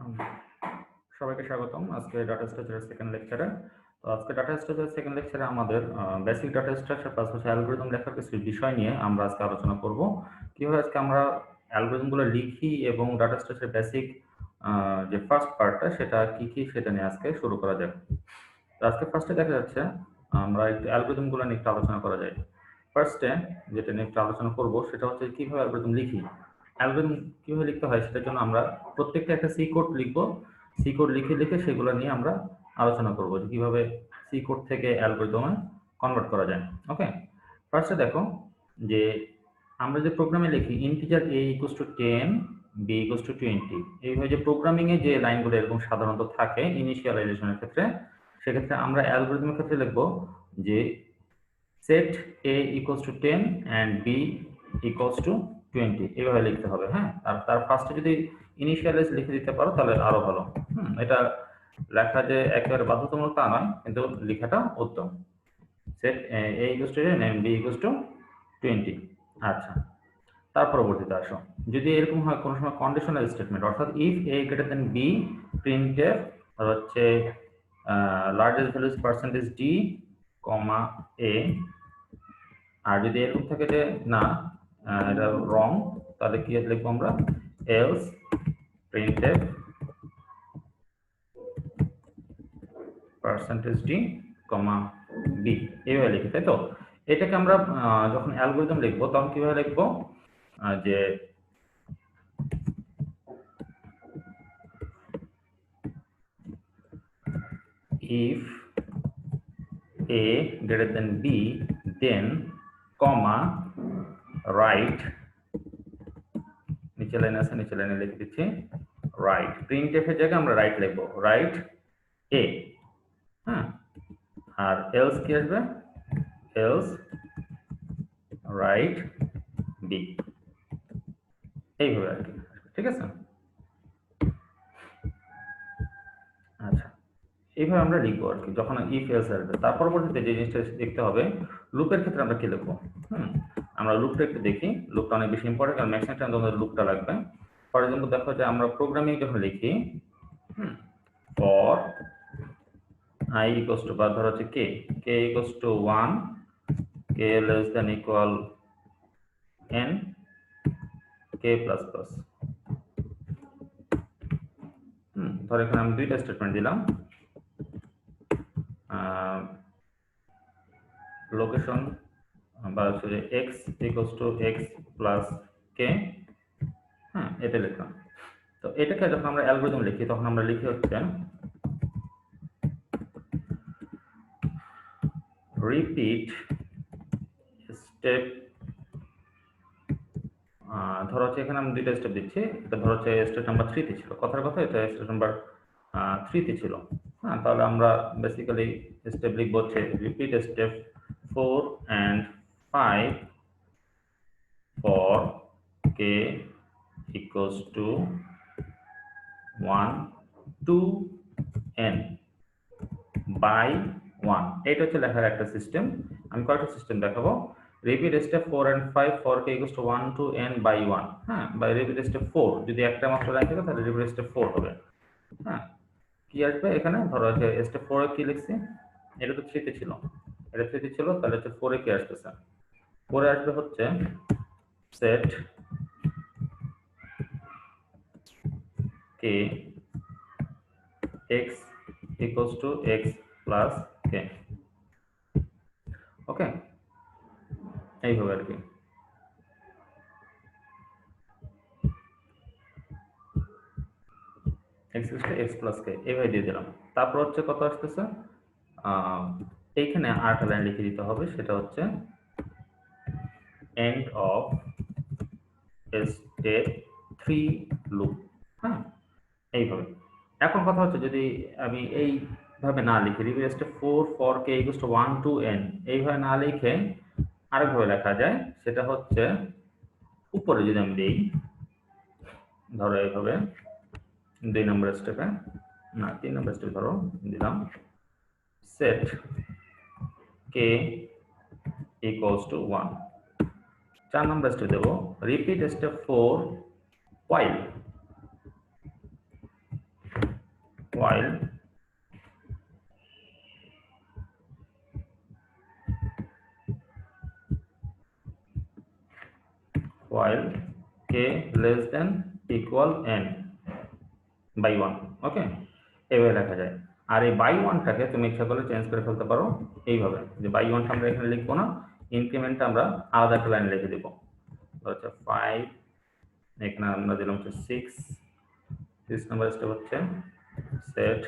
আম সবাইকে স্বাগতম আজকে ডাটা স্ট্রাকচারের সেকেন্ড লেকচারে। তো আজকে ডাটা স্ট্রাকচারের সেকেন্ড লেকচারে আমাদের বেসিক ডাটা স্ট্রাকচার প্লাস হচ্ছে অ্যালগরিদম লেখার কিছু বিষয় নিয়ে আমরা আজকে আলোচনা করব। কিভাবে আজকে আমরা অ্যালগরিদমগুলো লিখি এবং ডাটা স্ট্রাকচারের বেসিক যে ফার্স্ট পার্টটা সেটা কি সেটা নিয়ে আজকে শুরু করা যাক। তো আজকে ফার্স্টে দেখা যাচ্ছে আমরা একটু অ্যালগরিদমগুলো নিয়ে একটু আলোচনা করা যায়। ফার্স্টে যেটা নিয়ে একটু আলোচনা করব সেটা হচ্ছে কিভাবে অ্যালগরিদম লিখি। অ্যালগরিদম কিভাবে লিখতে হয় সেটার জন্য আমরা প্রত্যেকটা একটা সি কোড লিখবো। সি কোড লিখে লিখে সেগুলো নিয়ে আমরা আলোচনা করব যে কিভাবে সি কোড থেকে অ্যালগরিদমে কনভার্ট করা যায়। ওকে, ফার্স্টে দেখো যে আমরা যে প্রোগ্রামে লিখি integer a equals to 10 b equals to 20, এইভাবে যে প্রোগ্রামিংয়ে যে লাইনগুলো এরকম সাধারণত থাকে ইনিশিয়ালাইজেশনের ক্ষেত্রে, সেক্ষেত্রে আমরা অ্যালগরিদমের ক্ষেত্রে লিখবো যে set a equals to 10 and b equals to 20, এভাবে লিখতে হবে। হ্যাঁ, আর তার ফার্স্টে যদি ইনিশিয়ালাইজ লিখে দিতে পারো তাহলে আরো ভালো। এটা লেখা যে একেবারে বাধ্যতামূলক তা নয়, কিন্তু লেখাটা উত্তম। Set a equals to 10 and b equals to 20। আচ্ছা, তার পরবর্তীতে আসো, যদি এরকম হয় কোনো সময় কন্ডিশনাল স্টেটমেন্ট, অর্থাৎ if a greater than b, printf হচ্ছে largest values percentage d comma a। আর যদি এরকম থাকে যে না এটা রং, তাহলে কি লিখবো আমরা এলস প্রিন্টএফ পার্সেন্টেজ d কমা b, এইভাবে লিখি, তাই তো? এটাকে আমরা যখন অ্যালগরিদম লিখবো তখন কিভাবে লিখবো যে if a greater than b then comma write, নিচে লাইন আছে নিচে লাইনে লিখে দিচ্ছি রাইট, প্রিন্টএফ এর জায়গায় আমরা রাইট লিখবো, রাইট a। হ্যাঁ, আর এলস কি আসবে, এলস রাইট b, এইভাবে আর কি। ঠিক আছে, আচ্ছা, এইভাবে আমরা লিখবো আর কি যখন ইফ এলস আসবে। তার পরবর্তীতে যে জিনিসটা দেখতে হবে, লুপের ক্ষেত্রে আমরা কি লিখবো। আমরা লুপটা একটু দেখি, লুপটা অনেক বেশি ইম্পর্টেন্ট, কারণ ম্যাক্সিমাম টাইম তোমাদের লুপটা লাগবে। ফর এক্সাম্পল দেখো যে আমরা প্রোগ্রামিং যখন লিখি ফর i ইকুয়ালস টু, বা ধরো হচ্ছে k equals to 1, k less than equal n, k plus plus. ধর এখানে আমি দুইটা স্টেটমেন্ট দিলাম, লোকেশন বা হচ্ছে যে x equals to x plus k। হ্যাঁ, এটা লিখলাম। তো এটাকে যখন আমরা অ্যালগরিদম লিখি তখন আমরা লিখি হচ্ছে রিপিট স্টেপ। ধরো হচ্ছে এখানে আমি দুইটা স্টেপ দিচ্ছি, এটা ধরো হচ্ছে স্টেপ নাম্বার 3 তে ছিল, কথার কথা এটা স্টেপ নাম্বার 3 তে ছিল। হ্যাঁ, তাহলে আমরা বেসিক্যালি স্টেপ লিখবো হচ্ছে repeat step 4 and 5 for k equals to 1 to n by 1। এটা হচ্ছে লেখার একটা সিস্টেম। আমি কয়েকটা সিস্টেম দেখাবো। Repeat step 4 and 5 for k equals to 1 to n by 1। হ্যাঁ, বাই রিপিট স্টেপ 4 যদি একটা মাত্র লাইন থাকে তাহলে রিপিট স্টেপ 4 হবে। হ্যাঁ, কি আসবে এখানে, ধরো যে স্টেপ 4 এ কি লিখছি, এটা তো 3 তে ছিল, এটা 3 তে ছিল, তাহলে হচ্ছে 4 এ কি আসতেছে, 4 এ আসবে হচ্ছে set k x equals to x plus k। ওকে, এইভাবে আর কি। x equals to x plus k এইভাবে দিয়ে দিলাম। তারপর হচ্ছে কত আসতেছে, এইখানে আরেকটা লাইন লিখে দিতে হবে, সেটা হচ্ছে end of step 3 loop। হ্যাঁ, এইভাবে। এখন কথা হচ্ছে যদি আমি এইভাবে না লিখি repeat step 4 for k equals to 1 to n, এইভাবে না লিখে আরেকভাবে লেখা যায়, সেটা হচ্ছে উপরে যদি আমি দিই, ধরো এইভাবে 2 নম্বর স্টেপে, না 3 নম্বর স্টেপ ধরো দিলাম set k equals to 1। 4 number step দেবো repeat step 4 while while k less than equal n by 1, ওকে, এইভাবে লেখা যায়। আর এই বাই ওয়ানটাকে তুমি ইচ্ছা করলে চেঞ্জ করে ফেলতে পারো এইভাবে, যে বাই ওয়ানটা আমরা এখানে লিখবো না, ইনক্রিমেন্টটা আমরা আলাদা একটা লাইনে লিখে দিব, হচ্ছে 5, এখানে আমরা দিলাম হচ্ছে 6 নাম্বার স্টেপ হচ্ছে set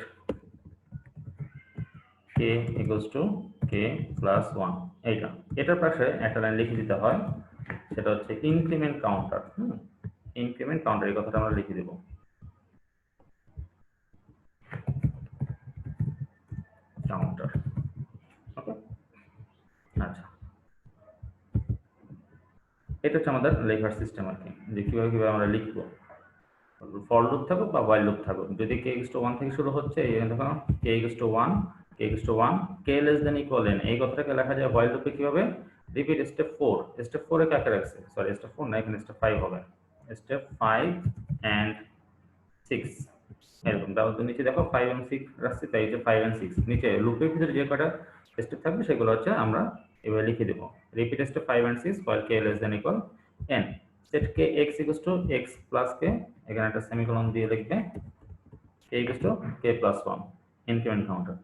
k equals to k plus 1, এটার পাশে একটা লাইন লিখে দিতে হয়, সেটা হচ্ছে ইনক্রিমেন্ট কাউন্টার। ইনক্রিমেন্ট কাউন্টার এই কথাটা আমরা লিখে দেব, কাউন্টার, ওকে। আচ্ছা, এটা হচ্ছে আমাদের লেখার সিস্টেম আর কি, যে কিভাবে আমরা লিখবো। ফর লুপ থাকুক বা হোয়াইল লুপ থাকুক, যদি k equals to 1 থেকে শুরু হচ্ছে, এই দেখো k equals to 1, k equals to 1, k less than equal n, এই কথাটাকে লেখা যায় হোয়াইল লুপে কিভাবে, রিপিট স্টেপ 4, স্টেপ 4 এ কাকে রাখছে, সরি স্টেপ 4 না, এখানে স্টেপ 5 হবে, স্টেপ 5 and 6, এরকম। তাহলে তো নিচে দেখো 5 and 6 রাখছি, তাই হচ্ছে 5 and 6, নিচে লুপের ভিতরে যে কটা স্টেপ থাকবে সেগুলো হচ্ছে আমরা এভাবে লিখে দেব, repeat step 5 and 6 while k less than equal n, set k x equals to x plus k, এখানে একটা সেমিকোলন দিয়ে লিখবে k equals to k plus 1, increment counter.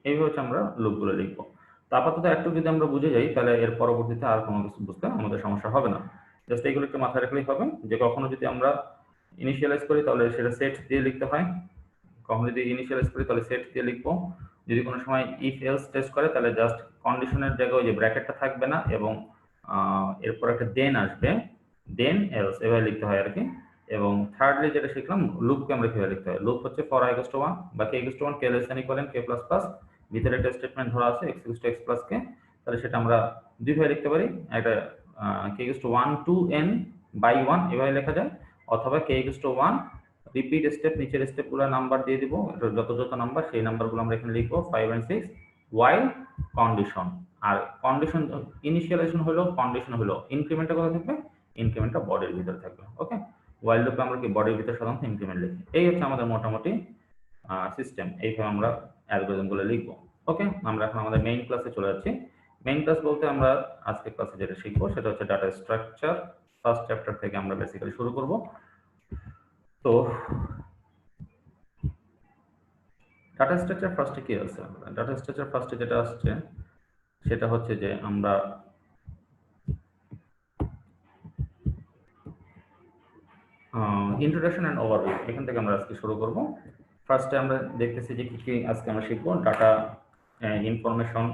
এইভাবে হচ্ছে আমরা লুপগুলো লিখবো। তো আপাতত একটু যদি আমরা বুঝে যাই, তাহলে এর পরবর্তীতে আর কোনো কিছু বুঝতে আমাদের সমস্যা হবে না। জাস্ট এইগুলো একটু মাথায় রাখলেই হবে, যে কখনো যদি আমরা ইনিশিয়ালাইজ করি তাহলে সেটা সেট দিয়ে লিখতে হয়, কখনো যদি ইনিশিয়ালাইজ করি তাহলে সেট দিয়ে লিখবো, যদি কোনো সময় ইফ এলস টেস্ট করে তাহলে জাস্ট কন্ডিশনের জায়গায় যে ব্র্যাকেটটা থাকবে না এবং এরপর একটা দেন আসবে, দেন এলস, এভাবে লিখতে হয় আর কি। এবং থার্ডলি যেটা শিখলাম, লুপকে আমরা কিভাবে লিখতে হয়, লুপ হচ্ছে ফর i equals to 1 বা k equals to 1 k less than equal n k plus plus, ভিতরে একটা স্টেটমেন্ট ধরা আছে x equals to x plus k, তাহলে সেটা আমরা দুইভাবে লিখতে পারি, একটা k equals to 1 to n by 1 এভাবে লেখা যায়, অথবা k equals to 1 repeat step, নিচের স্টেপগুলো নাম্বার দিয়ে দিব, যত যত নাম্বার সেই নাম্বারগুলো আমরা এখানে লিখবো 5 and 6 while কন্ডিশন। আর কন্ডিশন ইনিশিয়ালাইজেশন হলো, কন্ডিশন হলো, ইনক্রিমেন্টটা কোথায় থাকবে, ইনক্রিমেন্টটা বডির ভিতরে থাকবে, ওকে। while লুপে আমরা কি বডির ভিতরে সাধারণত ইনক্রিমেন্ট লিখি। এই হচ্ছে আমাদের মোটামুটি সিস্টেম, এইভাবে আমরা অ্যালগরিদমগুলো লিখবো, ওকে। আমরা এখন আমাদের মেইন ক্লাসে চলে যাচ্ছি। মেইন ক্লাস বলতে আমরা আজকে ক্লাসে যেটা শিখবো সেটা হচ্ছে ডাটা স্ট্রাকচার, ফার্স্ট চ্যাপ্টার থেকে আমরা বেসিক্যালি শুরু করব। তো ডাটা স্ট্রাকচার ফার্স্টে কি আছে, ডাটা স্ট্রাকচার ফার্স্টে যেটা আসছে সেটা হচ্ছে যে আমরা ইন্ট্রোডাকশন এন্ড ওভারভিউ, এখান থেকে আমরা আজকে শুরু করব। ফার্স্টে আমরা দেখতেছি যে কি কি আজকে আমরা শিখবো, ডাটা ইনফরমেশন,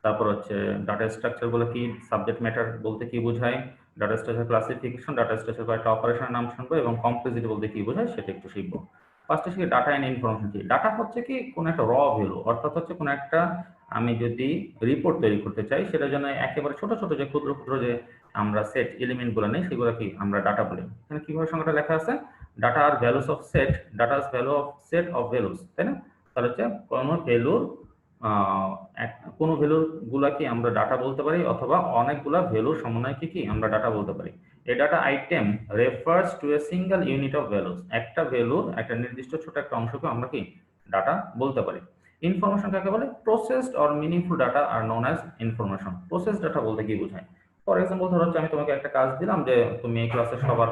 তারপর হচ্ছে ডাটা স্ট্রাকচার বলে কি, সাবজেক্ট ম্যাটার বলতে কি বোঝায়, data structure classification, data structure কয়েকটা অপারেশনের নাম শুনবো, এবং কমপ্লেক্সিটি বলতে কি বোঝায় সেটা একটু শিখবো। ফার্স্টে শিখি ডাটা এন্ড ইনফরমেশন কি। ডাটা হচ্ছে কি কোন একটা র ভ্যালু, অর্থাৎ হচ্ছে কোন একটা আমি যদি রিপোর্ট তৈরি করতে চাই, সেটার জন্য একেবারে ছোট ছোট যে ক্ষুদ্র ক্ষুদ্র যে আমরা সেট এলিমেন্ট গুলো নেই, সেগুলো কি আমরা ডাটা বলি। এখানে কিভাবে সংখ্যাটা লেখা আছে, ডাটা আর values of set, data is value of set of values, তাই না। তাহলে হচ্ছে কোনো ভ্যালুর কোনো ভ্যালুর গুলাকে আমরা ডাটা বলতে পারি, অথবা অনেকগুলা ভ্যালুর সমন্বয়কে কি আমরা ডাটা বলতে পারি। A data item refers to a single unit of values, একটা ভ্যালুর একটা নির্দিষ্ট ছোট একটা অংশকে আমরা কি ডাটা বলতে পারি। ইনফরমেশন কাকে বলে, processed or meaningful data are known as information. Process data বলতে কি বোঝায়, ফর এক্সাম্পল ধরো হচ্ছে আমি তোমাকে একটা কাজ দিলাম যে তুমি এই ক্লাসের সবার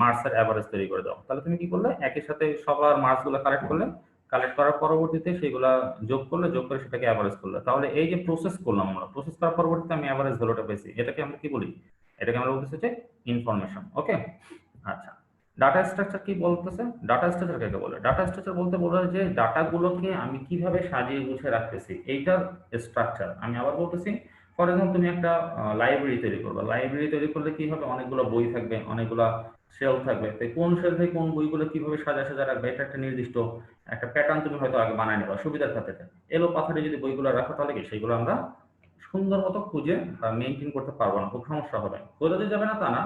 মার্কসের অ্যাভারেজ তৈরি করে দাও, তাহলে তুমি কি করলে, একই সাথে সবার মার্কসগুলো কালেক্ট করলে, কালেক্ট করার পরবর্তীতে সেগুলা যোগ করলে, যোগ করে সেটাকে অ্যাভারেজ করলে, তাহলে এই যে প্রসেস করলাম আমরা, প্রসেস করার পরবর্তীতে আমি অ্যাভারেজ ভ্যালুটা পেয়েছি, এটাকে আমরা কি বলি, এটাকে আমরা বলতেছি যে ইনফরমেশন, ওকে। আচ্ছা, ডাটা স্ট্রাকচার কি বলতেছে, ডাটা স্ট্রাকচার কাকে বলে, ডাটা স্ট্রাকচার বলতে বলে যে ডাটাগুলোকে আমি কিভাবে সাজিয়ে গুছিয়ে রাখতেছি, এইটার স্ট্রাকচার। আমি আবার বলতেছি, ফর এক্সাম্পল তুমি একটা লাইব্রেরি তৈরি করবে, লাইব্রেরি তৈরি করলে কি হবে, অনেকগুলো বই থাকবে, অনেকগুলো সেল থাকবে, তাই কোন সেল থেকে কোন বইগুলো কিভাবে সাজা সাজা রাখবে, এটা একটা নির্দিষ্ট একটা প্যাটার্ন তুমি হয়তো আগে বানায় নেবা সুবিধার খাতিরে। এলো পাথরে যদি বইগুলো রাখো, তাহলে কি সেগুলো আমরা সুন্দর মতো খুঁজে বা মেনটেন করতে পারবো না, খুব সমস্যা হবে। খোঁজা যাবে না তা না,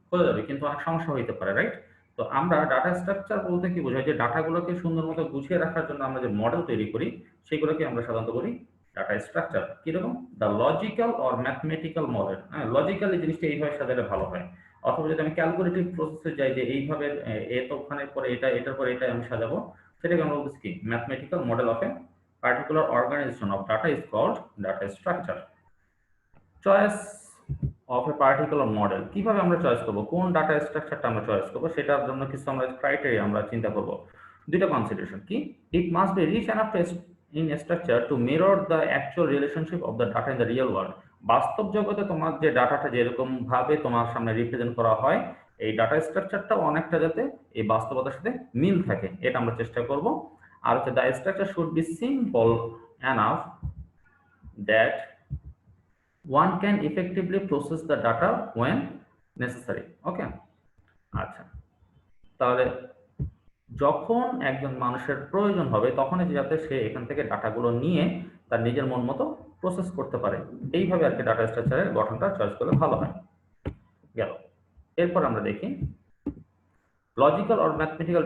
খোঁজা যাবে, কিন্তু অনেক সমস্যা হইতে পারে, রাইট। তো আমরা ডাটা স্ট্রাকচার বলতে কি বোঝায়, যে ডাটাগুলোকে সুন্দর মতো গুছিয়ে রাখার জন্য আমরা যে মডেল তৈরি করি, সেগুলোকে আমরা সাধারণত বলি ডাটা স্ট্রাকচার। কিরকম, the logical or mathematical model. হ্যাঁ, লজিক্যালি জিনিসটা এইভাবে সাজালে ভালো হয়, অথবা যদি আমি ক্যালকুলেটিভ প্রসেসে যাই, যে এইভাবে এত ওখানে পরে এটা, এটার পরে এটা আমি সাজাবো, সেটাকে আমরা বলতেছি কি mathematical model of a particular organisation of data is called data structure. Choice of a particular model, কিভাবে আমরা চয়েস করব, কোন ডাটা স্ট্রাকচারটা আমরা চয়েস করব, সেটার জন্য কিছু আমরা ক্রাইটেরিয়া আমরা চিন্তা করব। দুইটা কনসিডারেশন কি, it must be rich enough in structure to mirror the actual relationship of the data in the real world. বাস্তব জগতে তোমার যে ডাটাটা যেরকম ভাবে তোমার সামনে রিপ্রেজেন্ট করা হয়, এই ডাটা স্ট্রাকচারটাও অনেকটা যাতে এই বাস্তবতার সাথে মিল থাকে, এটা আমরা চেষ্টা করব। আর হচ্ছে the structure should be simple enough that one can effectively process the data when necessary. Okay, আচ্ছা, তাহলে যখন একজন মানুষের প্রয়োজন হবে তখনই যাতে সে এখান থেকে ডাটাগুলো নিয়ে তার নিজের মন মতো প্রসেস করতে পারে, এইভাবে আর কি ডাটা স্ট্রাকচারের গঠনটা চয়েস করলে ভালো হয়। গেল, এরপর আমরা দেখি logical or mathematical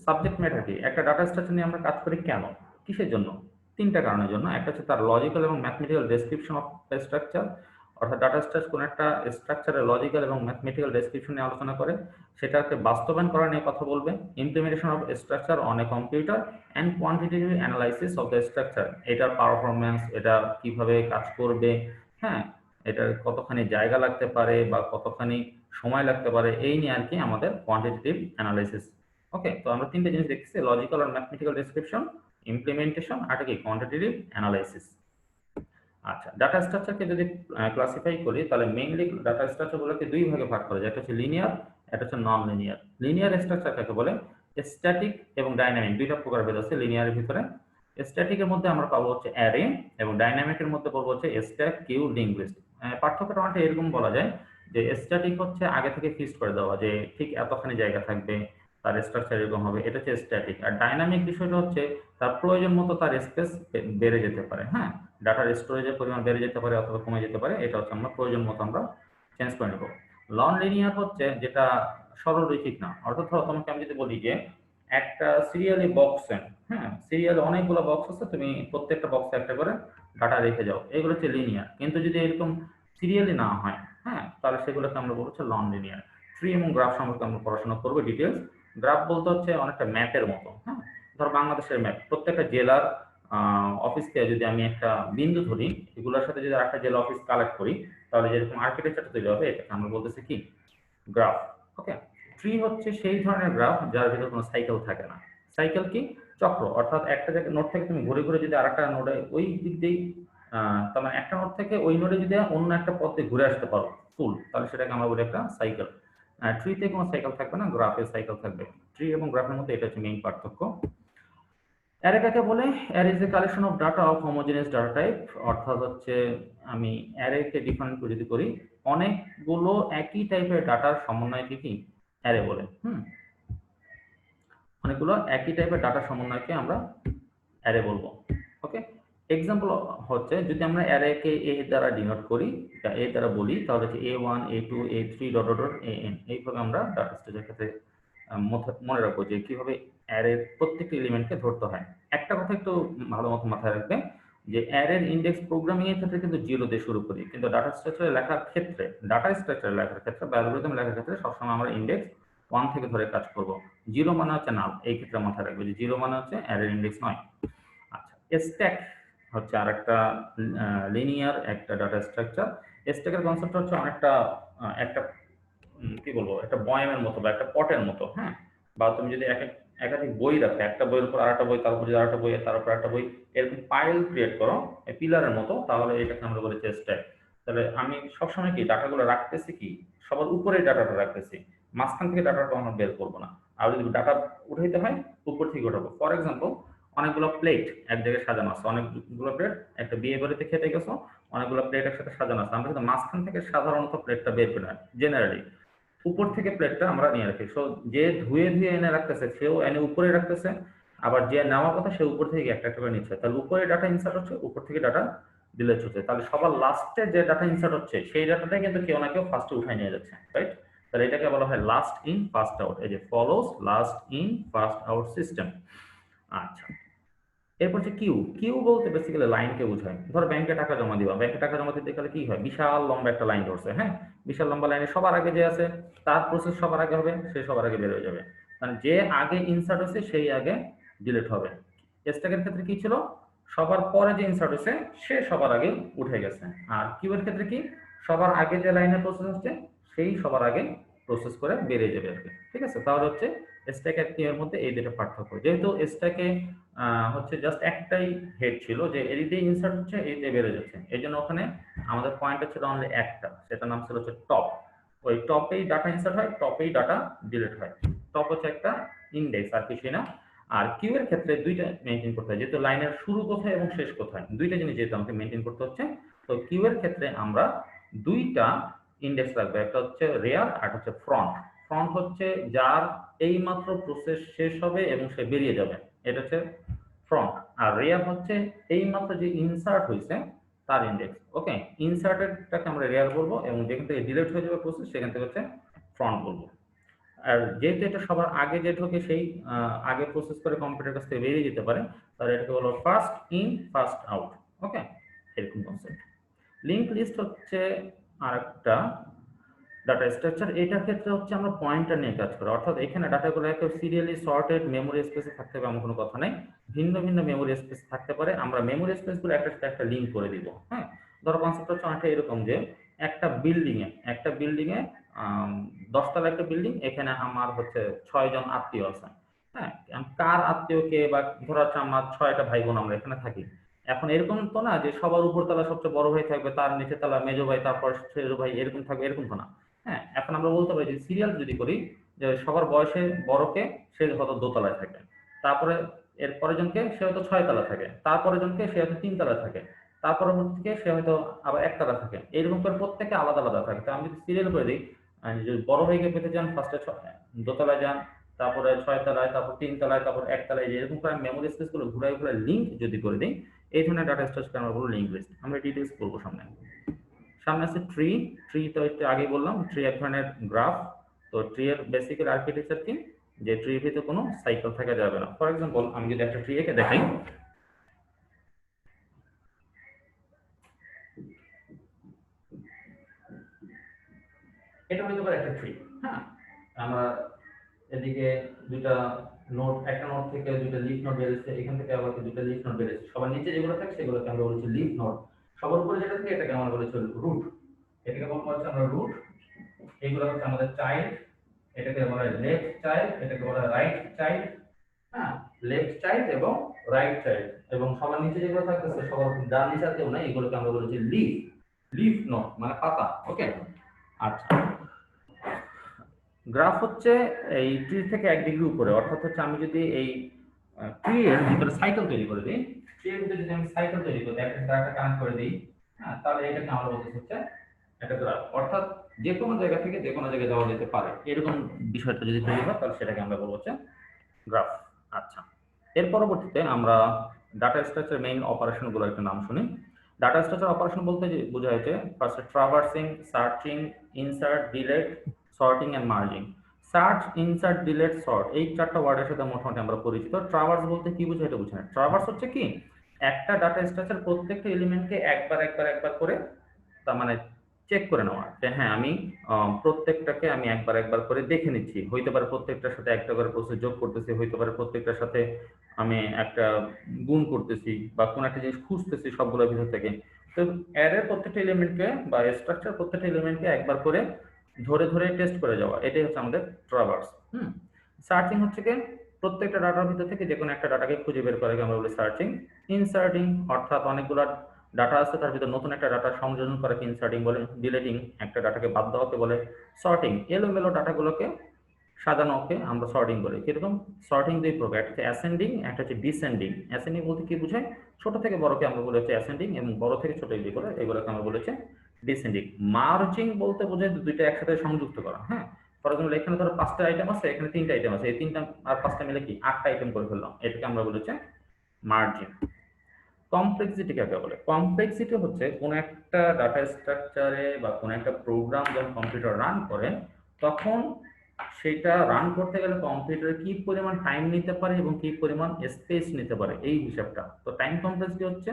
subject matter কি, একটা ডাটা স্ট্রাকচার নিয়ে আমরা কাজ করি কেন, কিসের জন্য, তিনটা কারণের জন্য। একটা হচ্ছে তার লজিক্যাল এবং mathematical description of the structure, অর্থাৎ ডাটা স্ট্রাকচার কোন একটা স্ট্রাকচারের লজিক্যাল এবং ম্যাথমেটিক্যাল ডেসক্রিপশন নিয়ে আলোচনা করে, সেটাকে বাস্তবায়ন করা নিয়ে কথা বলবে। Implementation of structure on a computer and quantitative analysis of the structure, এটার পারফরমেন্স, এটা কিভাবে কাজ করবে, হ্যাঁ, এটা কতখানি জায়গা লাগতে পারে বা কতখানি সময় লাগতে পারে, এই নিয়ে আর কি আমাদের কোয়ান্টিটেটিভ অ্যানালাইসিস। ওকে, তো আমরা তিনটে জিনিস দেখতেছি, লজিক্যাল আর ম্যাথমেটিক্যাল ডেসক্রিপশন, ইমপ্লিমেন্টেশন, আর কি কোয়ান্টিটেটিভ অ্যানালাইসিস। আচ্ছা, ডাটা স্ট্রাকচারকে যদি ক্লাসিফাই করি তাহলে মেইনলি ডাটা স্ট্রাকচারগুলোকে দুই ভাগে ভাগ করা যায়, একটা হচ্ছে লিনিয়ার, একটা হচ্ছে নন লিনিয়ার। লিনিয়ার স্ট্রাকচার কাকে বলে, স্ট্যাটিক এবং ডাইনামিক দুইটা প্রকারভেদ আছে লিনিয়ারের ভিতরে। স্ট্যাটিকের মধ্যে আমরা পাবো হচ্ছে অ্যারে, এবং ডাইনামিকের মধ্যে পাবো হচ্ছে স্ট্যাক, কিউ, লিঙ্ক লিস্ট। পার্থক্যটা অনেকটা এরকম বলা যায় যে স্ট্যাটিক হচ্ছে আগে থেকে ফিক্সড করে দেওয়া যে ঠিক এতখানি জায়গা থাকবে, তার স্ট্রাকচার এরকম হবে, এটা হচ্ছে স্ট্যাটিক। আর ডাইনামিক বিষয়টা হচ্ছে তার প্রয়োজন মতো তার স্পেস বেড়ে যেতে পারে, হ্যাঁ, ডাটার স্টোরেজের পরিমাণ বেড়ে যেতে পারে অথবা কমে যেতে পারে, এটা হচ্ছে আমরা প্রয়োজন মতো আমরা চেঞ্জ করে নেব। নন লিনিয়ার হচ্ছে যেটা সরলরৈখিক না, অর্থাৎ তোমাকে আমি যদি বলি যে একটা সিরিয়ালি বক্সে, হ্যাঁ, সিরিয়ালে অনেকগুলো বক্স আছে, তুমি প্রত্যেকটা বক্সে একটা করে ডাটা রেখে যাও, এগুলো হচ্ছে লিনিয়ার। কিন্তু যদি এরকম সিরিয়ালি না হয়, হ্যাঁ, তাহলে সেগুলোকে আমরা বলছি নন লিনিয়ার। ট্রি এবং গ্রাফ সম্পর্কে আমরা পড়াশোনা করবো ডিটেলস। গ্রাফ বলতে হচ্ছে অনেকটা ম্যাপের মতো, হ্যাঁ, ধর বাংলাদেশের ম্যাপ, প্রত্যেকটা জেলার অফিস থেকে যদি আমি একটা বিন্দু ধরি, এগুলোর সাথে যদি একটা জেলা অফিস কালেক্ট করি, তাহলে যেরকম আর্কিটেকচার তৈরি হবে, এটাকে আমরা বলতেছি কি গ্রাফ। ওকে, ট্রি হচ্ছে সেই ধরনের গ্রাফ যার ভিতরে কোনো সাইকেল থাকে না। সাইকেল কি, চক্র, অর্থাৎ একটা জায়গায় নোড থেকে তুমি ঘুরে ঘুরে যদি আরেকটা নোডে ওই দিক দিয়েই তার মানে একটা নোড থেকে ওই নোডে যদি অন্য একটা পথে ঘুরে আসতে পারো ফুল, তাহলে সেটাকে আমরা বলি একটা সাইকেল। ট্রিতে কোনো সাইকেল থাকবে না, গ্রাফে সাইকেল থাকবে। ট্রি এবং গ্রাফের মধ্যে এটা হচ্ছে মেইন পার্থক্য। অ্যারে কাকে বলে, array is a collection of data off homogeneous data type, অর্থাৎ হচ্ছে আমি অ্যারেকে ডিফাইন যদি করি অনেকগুলো একই টাইপের ডাটার সমন্বয়কে কি অ্যারে বলে। অনেকগুলো একই টাইপের ডাটা সমন্বয়কে আমরা অ্যারে বলবো। ওকে, এক্সাম্পল হচ্ছে যদি আমরা অ্যারেকে এ দ্বারা ডিনোট করি, এ দ্বারা বলি, তাহলে হচ্ছে A1 A2 A3 dot dot AN, এইভাবে আমরা ডাটা স্ট্রাকচারের ক্ষেত্রে মনে রাখবো যে কিভাবে অ্যারের প্রত্যেকটি এলিমেন্টকে ধরতে হয়। একটা কথা একটু ভালো মতো মাথায় রাখবে যে অ্যারের ইন্ডেক্স প্রোগ্রামিং এর ক্ষেত্রে কিন্তু 0 দিয়ে শুরু করি, কিন্তু ডাটা স্ট্রাকচারে লেখার ক্ষেত্রে, ডাটা স্ট্রাকচারে লেখার ক্ষেত্রে বা অ্যালগরিদম লেখার ক্ষেত্রে সবসময় আমরা ইন্ডেক্স 1 থেকে ধরে কাজ করব। 0 মানে হচ্ছে নাল, এই ক্ষেত্রে মাথায় রাখবে যে 0 মানে হচ্ছে অ্যারের ইন্ডেক্স নয়। আচ্ছা, স্ট্যাক হচ্ছে আরেকটা লিনিয়ার একটা ডাটা স্ট্রাকচার। স্ট্যাকের কনসেপ্ট হচ্ছে অনেকটা একটা কি বলবো, একটা বয়ামের মতো বা একটা পটের মতো, হ্যাঁ, বা তুমি যদি একাধিক বই রাখো, একটা বইয়ের উপর আরেকটা বই, তারপর যদি আরেকটা বই, তার উপর একটা বই, এরকম পাইল ক্রিয়েট করো পিলারের মতো, তাহলে এটাকে আমরা বলি স্ট্যাক। তাহলে আমি সবসময় কি ডাটাগুলো রাখতেছি কি সবার উপরে ডাটাটা রাখতেছি, মাঝখান থেকে ডাটাটা আমরা বের করবো না। আর যদি ডাটা উঠাইতে হয় উপর থেকে উঠাবো। ফর এক্সাম্পল, অনেকগুলো প্লেট এক জায়গায় সাজানো আছে, অনেকগুলো প্লেট, একটা বিয়ে বাড়িতে খেতে গেছো, অনেকগুলো প্লেট একসাথে সাজানো আছে, আমরা কিন্তু মাঝখান থেকে সাধারণত প্লেটটা বের করি না, জেনারেলি উপর থেকে প্লেটটা আমরা নিয়ে রাখি। সো যে ধুয়ে ধুয়ে এনে রাখতেছে সেও এনে উপরে রাখতেছে, আবার যে নেওয়ার কথা সে উপর থেকে একটা একটা করে নিচ্ছে, তাহলে উপরে ডাটা ইনসার্ট হচ্ছে, উপর থেকে ডাটা ডিলিট হচ্ছে, তাহলে সবার লাস্টে যে ডাটা ইনসার্ট হচ্ছে সেই ডাটাটাই কিন্তু কেউ না কেউ ফার্স্টে উঠাই নিয়ে যাচ্ছে, রাইট? তাহলে এটাকে বলা হয় লাস্ট ইন ফার্স্ট আউট, এই যে follows last in first out system. আচ্ছা, এরপর হচ্ছে কিউ। কিউ বলতে বেসিক্যালি লাইনকে বোঝায়। ধরো ব্যাংকে টাকা জমা দিবা, ব্যাংকে টাকা জমা দিতে গেলে কি হয়, বিশাল লম্বা একটা লাইন ধরছে, হ্যাঁ, বিশাল লম্বা লাইনে সবার আগে যে আছে তার প্রসেস সবার আগে হবে, সে সবার আগে বের হয়ে যাবে, মানে যে আগে ইনসার্ট হচ্ছে সেই আগে ডিলিট হবে। স্ট্যাকের ক্ষেত্রে কি ছিল, সবার পরে যে ইনসার্ট হয়েছে সে সবার আগে উঠে গেছে। আর কিউ এর ক্ষেত্রে কি, সবার আগে যে লাইনে প্রসেস হচ্ছে সেই সবার আগে প্রসেস করে বেরিয়ে যাবে আর কি। ঠিক আছে, তাহলে হচ্ছে স্ট্যাক আর কিউ এর মধ্যে এই দুটো পার্থক্য। যেহেতু স্ট্যাকে হচ্ছে জাস্ট একটাই হেড ছিল, যে এদিকে ইনসার্ট হচ্ছে এইদিকে বেরিয়ে যাচ্ছে, এই জন্য ওখানে আমাদের পয়েন্টার ছিল অনলি একটা, সেটার নাম ছিল হচ্ছে টপ। ওই টপেই ডাটা ইনসার্ট হয়, টপেই ডাটা ডিলিট হয়। টপ হচ্ছে একটা ইন্ডেক্স আর কিছুই না। আর কিউ এর ক্ষেত্রে দুইটা মেনটেন করতে হয়, যেহেতু লাইনের শুরু কোথায় এবং শেষ কোথায় দুইটা জিনিস যেহেতু আমাকে মেনটেন করতে হচ্ছে, তো কিউ এর ক্ষেত্রে আমরা দুইটা ইন্ডেক্স রাখবো, একটা হচ্ছে রেয়ার আর হচ্ছে ফ্রন্ট। ফ্রন্ট হচ্ছে যার এই মাত্র প্রসেস শেষ হবে এবং সে বেরিয়ে যাবে, এটা হচ্ছে ফ্রন্ট। আর রেয়ার হচ্ছে এই মাত্র যে ইনসার্ট হয়েছে তার ইন্ডেক্স। ওকে, ইনসার্টেডটাকে আমরা রেয়ার বলবো এবং যেখান থেকে ডিলিট হয়ে যাবে প্রসেস সেখান থেকে হচ্ছে ফ্রন্ট বলবো। আর যেহেতু এটা সবার আগে যে ঢোকে সেই আগে প্রসেস করে কম্পিউটার কাছ থেকে বেরিয়ে যেতে পারে, তাহলে এটাকে বলো ফার্স্ট ইন ফার্স্ট আউট। ওকে, এরকম কনসেপ্ট। লিঙ্ক লিস্ট হচ্ছে আরেকটা ডাটা স্ট্রাকচার। এটার ক্ষেত্রে হচ্ছে আমরা পয়েন্টার নিয়ে কাজ করি, অর্থাৎ এখানে ডাটাগুলো একে সিরিয়ালি সর্টেড মেমোরি স্পেসে থাকতে হবে এমন কোনো কথা নেই, ভিন্ন ভিন্ন মেমোরি স্পেস থাকতে পারে। আমরা মেমোরি স্পেসগুলো একটা সাথে একটা লিঙ্ক করে দিব। হ্যাঁ, ধরো কনসেপ্ট হচ্ছে অনেকটা এরকম যে একটা বিল্ডিংয়ে 10 তলা একটা বিল্ডিং, এখানে আমার হচ্ছে 6 জন আত্মীয় আছে। হ্যাঁ, কার আত্মীয় কে, বা ধরো হচ্ছে আমার 6টা ভাই বোন আমরা এখানে থাকি। এখন এরকম তো না যে সবার উপর তলা সবচেয়ে বড় ভাই থাকবে, তার নিচে তলা মেজো ভাই, তারপর ছোট ভাই, এরকম থাকবে, এরকম তো না। হ্যাঁ, এখন আমরা বলতে পারি যে সিরিয়াল যদি করি, যে সবার বয়সে বড়কে সে হয়তো দোতলায় থাকে, তারপরে এর পরের জনকে সে হয়তো 6 তলা থাকে, তারপরের জনকে সে হয়তো 3 তলা থাকে, তার পরবর্তীকে সে হয়তো আবার 1 তলা থাকে, এইরকম করে প্রত্যেকে আলাদা আলাদা থাকে। তো আমি যদি সিরিয়াল করে দিই, যদি বড় ভাইকে পেতে চান ফার্স্টে দোতলায় যান, তারপরে 6 তলায়, তারপর 3 তলায়, তারপর 1 তলায়, এরকম করে মেমোরি স্পেস গুলো ঘুরাই ঘুরাই লিঙ্ক যদি করে দিই, এই ধরনের ডাটা স্ট্রাকচার আমরা বলবো লিঙ্ক লিস্ট। আমরা ডিটেইলস করবো সামনে। সামনে আছে ট্রি। ট্রি তো একটু আগে বললাম, ট্রি এক ধরনের গ্রাফ। তো ট্রি এর বেসিক আর্কিটেকচার কি, যে ট্রির ভিতরে কোনো সাইকেল থাকা যাবে না। ফর এক্সাম্পল আমি যদি একটা ট্রি একে দেখাই, এটা হইতে পারে একটা ট্রি। হ্যাঁ, আমরা এদিকে দুইটা নোড, একটা নোড থেকে দুইটা লিফ নোড বেরিয়েছে, এখান থেকে আবার দুইটা লিফ নোড বেরিয়েছে, সবার নিচে যেগুলো থাকে সেগুলোকে আমরা বলেছি লিফ নোড, সবার উপরে যেটা থাকে এটাকে আমরা বলেছি রুট। এটাকে বলবো হচ্ছে আমরা রুট। এগুলো হচ্ছে আমাদের চাইল্ড, এটাকে বলা হয় লেফট চাইল্ড, এটাকে বলা হয় রাইট চাইল্ড। হ্যাঁ, লেফট চাইল্ড এবং রাইট চাইল্ড, এবং সবার নিচে যেগুলো থাকতেছে সবার ডান নিচে কেউ নাই, এগুলোকে আমরা বলেছি লিফ। লিফ নোড মানে পাতা। ওকে, আচ্ছা। গ্রাফ হচ্ছে এই ট্রি থেকে 1 ডিগ্রি উপরে, অর্থাৎ হচ্ছে আমি যদি এই ট্রি এর ভিতরে সাইকেল তৈরি করে দিই, ট্রি এর ভিতরে যদি আমি সাইকেল তৈরি করি, একটা সাথে কানেক্ট করে দিই, হ্যাঁ, তাহলে এটাকে আমরা বলতে হচ্ছে একটা গ্রাফ। অর্থাৎ যে কোনো জায়গা থেকে যে কোনো জায়গায় যাওয়া যেতে পারে, এরকম বিষয়টা যদি তৈরি হয় তাহলে সেটাকে আমরা বলবো হচ্ছে গ্রাফ। আচ্ছা, এর পরবর্তীতে আমরা ডাটা স্ট্রাকচার মেইন অপারেশন গুলো একটা নাম শুনি। ডাটা স্ট্রাকচার অপারেশন বলতে বোঝা হচ্ছে ফার্স্টে traversing, searching, insert, delete, sorting and merging. Search, insert, delete, sort, এই 4টা ওয়ার্ডের সাথে মোটামুটি আমরা পরিচিত। ট্রাভার্স বলতে কি বোঝায় এটা বুঝে না। ট্রাভার্স হচ্ছে কি, একটা ডাটা স্ট্রাকচার প্রত্যেকটা এলিমেন্টকে একবার করে তার মানে চেক করে নেওয়া, যে হ্যাঁ আমি প্রত্যেকটাকে আমি একবার করে দেখে নিচ্ছি। হইতে পারে প্রত্যেকটার সাথে একটা করে প্রসেস যোগ করতেছি, হইতে পারে প্রত্যেকটার সাথে আমি একটা গুণ করতেছি, বা কোন একটা জিনিস খুঁজতেছি সবগুলোর ভিতর থেকে। তো অ্যারের প্রত্যেকটা এলিমেন্টকে বা স্ট্রাকচার প্রত্যেকটা এলিমেন্টকে একবার করে ধরে ধরে টেস্ট করে যাওয়া, এটাই হচ্ছে আমাদের ট্রাভার্স। সার্চিং হচ্ছে কি, প্রত্যেকটা ডাটার ভিতর থেকে যে কোনো একটা ডাটাকে খুঁজে বের করে আমরা বলি সার্চিং। ইনসার্টিং অর্থাৎ অনেকগুলো ডাটা আছে তার ভিতর নতুন একটা ডাটা সংযোজন করাকে ইনসার্টিং বলে। ডিলিটিং একটা ডাটাকে বাদ দেওয়াকে বলে সর্টিং। এলোমেলো ডাটাগুলোকে সাজানোকে আমরা সর্টিং বলি। কিরকম সর্টিং দুই প্রকার, একটা হচ্ছে অ্যাসেন্ডিং, একটা হচ্ছে ডিসেন্ডিং। অ্যাসেন্ডিং বলতে কি বোঝায়, ছোট থেকে বড়কে আমরা বলে হচ্ছে অ্যাসেন্ডিং, এবং বড় থেকে ছোট যেগুলো এগুলোকে আমরা বলেছি ডিসেন্ডিং। মার্জিং বলতে বোঝায় দুইটা একসাথে সংযুক্ত করা। হ্যাঁ, ফর এক্সাম্পল এখানে ধরো 5টা আইটেম আছে, এখানে 3টা আইটেম আছে, এই 3টা আর 5টা মিলে কি 8টা আইটেম করে ফেললাম, এটাকে আমরা বলেছি মার্জিং। কমপ্লেক্সিটি কাকে বলে? কমপ্লেক্সিটি হচ্ছে কোন একটা ডাটা স্ট্রাকচারে বা কোন একটা প্রোগ্রাম যখন কম্পিউটার রান করে, তখন সেটা রান করতে গেলে কম্পিউটারে কি পরিমাণ টাইম নিতে পারে এবং কি পরিমাণ স্পেস নিতে পারে, এই হিসাবটা। তো টাইম কমপ্লেক্সিটি হচ্ছে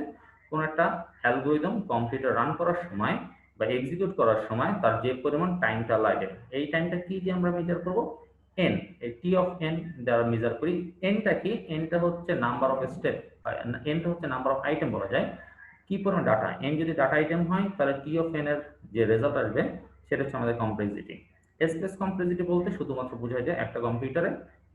কোন একটা অ্যালগরিদম কম্পিউটার রান করার সময় বা এক্সিকিউট করার সময় তার যে পরিমাণ টাইমটা লাগে, এই টাইমটা কি দিয়ে আমরা মেজার করব? এন। এই টি অফ এন দ্বারা মেজার করি। এনটা কি? এনটা হচ্ছে নাম্বার অফ স্টেপ, এনটা হচ্ছে নাম্বার অফ আইটেম বলা যায়। কি পরিমাণ ডাটা, এন যদি ডাটা আইটেম হয় তাহলে টি অফ এন এর যে রেজাল্ট আসবে সেটা হচ্ছে আমাদের কমপ্লেক্সিটি। স্পেস কমপ্লেক্সিটি বলতে শুধুমাত্র বোঝায় যে একটা কম্পিউটারে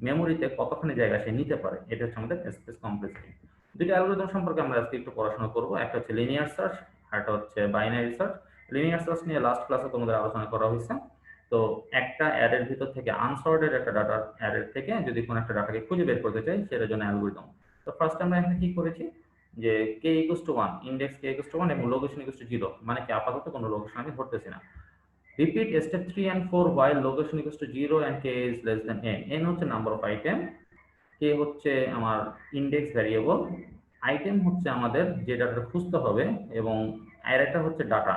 মেমোরিতে কতখানি জায়গা সে নিতে পারে, এটা হচ্ছে আমাদের স্পেস কমপ্লেক্সিটি। দুইটা অ্যালগরিদম সম্পর্কে আমরা আজকে একটু পড়াশোনা করব, একটা হচ্ছে লিনিয়ার সার্চ আর একটা হচ্ছে বাইনারি সার্চ। লিনিয়ার সার্চ নিয়ে লাস্ট ক্লাসে তোমাদের আলোচনা করা হয়েছে। তো একটা অ্যারের ভিতর থেকে আনসর্টেড একটা ডাটা অ্যারের থেকে যদি কোনো একটা ডাটাকে খুঁজে বের করতে চাই সেটার জন্য অ্যালগরিদম। তো ফার্স্ট আমরা এখানে কি করেছি যে k = 1, ইনডেক্স k = 1 এবং লোকেশন = 0, মানে কি আপাতত কোনো লোকেশন আমি ধরতেছি না। Repeat step 3 and 4 while location = 0 and k is less than n। n হচ্ছে নাম্বার অফ আইটেম, k হচ্ছে আমার ইনডেক্স ভ্যারিয়েবল, আইটেম হচ্ছে আমাদের যে ডাটাটা খুঁজতে হবে এবং অ্যারেটা হচ্ছে ডাটা।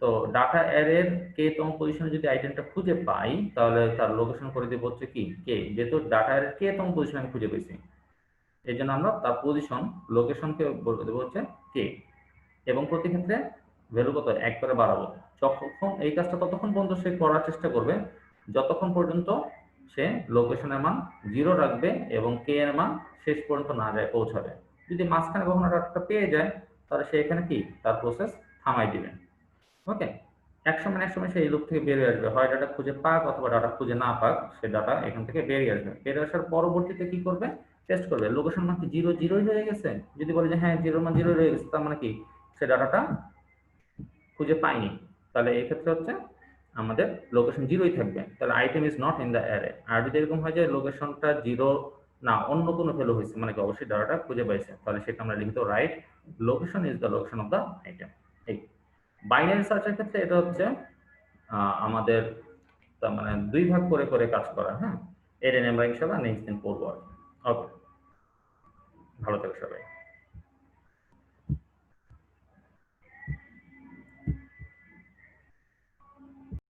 তো ডাটা অ্যারের কে তম পজিশনে যদি আইটেমটা খুঁজে পাই তাহলে তার লোকেশন করে দেব হচ্ছে কি কে, যেহেতু ডাটা অ্যারের কে তম পজিশন আমি খুঁজে পেয়েছি এই জন্য আমরা তার পজিশন লোকেশনকে বলে দেবো হচ্ছে কে, এবং প্রতি ক্ষেত্রে ভ্যালু কত 1 করে বাড়াবো। যখন এই কাজটা ততক্ষণ পর্যন্ত সে করার চেষ্টা করবে যতক্ষণ পর্যন্ত সে লোকেশনের মান 0 রাখবে এবং কে এর মান শেষ পর্যন্ত না যায় পৌঁছাবে। যদি মাঝখানে কখনো ডাটাটা পেয়ে যায় তাহলে সে এখানে কি তার প্রসেস থামাই দিবে। ওকে, এক সময় সে এই লুপ থেকে বেরিয়ে আসবে, হয় ডাটা খুঁজে পাক অথবা ডাটা খুঁজে না পাক, সে ডাটা এখান থেকে বেরিয়ে আসবে। বেরিয়ে আসার পরবর্তীতে কি করবে? টেস্ট করবে লোকেশন মান কি 0 হয়ে গেছে। যদি বলে যে হ্যাঁ 0 মান 0 হয়ে গেছে, তার মানে কি সে ডাটাটা খুঁজে পাইনি, তাহলে এই ক্ষেত্রে হচ্ছে আমাদের লোকেশন 0ই থাকবে, তাহলে item is not in the array. আর যদি এরকম হয় যে লোকেশনটা 0 না অন্য কোনো ভ্যালু হয়েছে, মানে কি অবশ্যই ডাটাটা খুঁজে পাইছে, তাহলে সেটা আমরা লিখতে right location is the location of the item. এই বাইনারি সার্চের ক্ষেত্রে এটা হচ্ছে আমাদের তার মানে 2 ভাগ করে করে কাজ করা। হ্যাঁ, এর আমরা ইনশাআল্লাহ নেক্সট দিন পড়বো। ওকে, ভালো থেকো সবাই।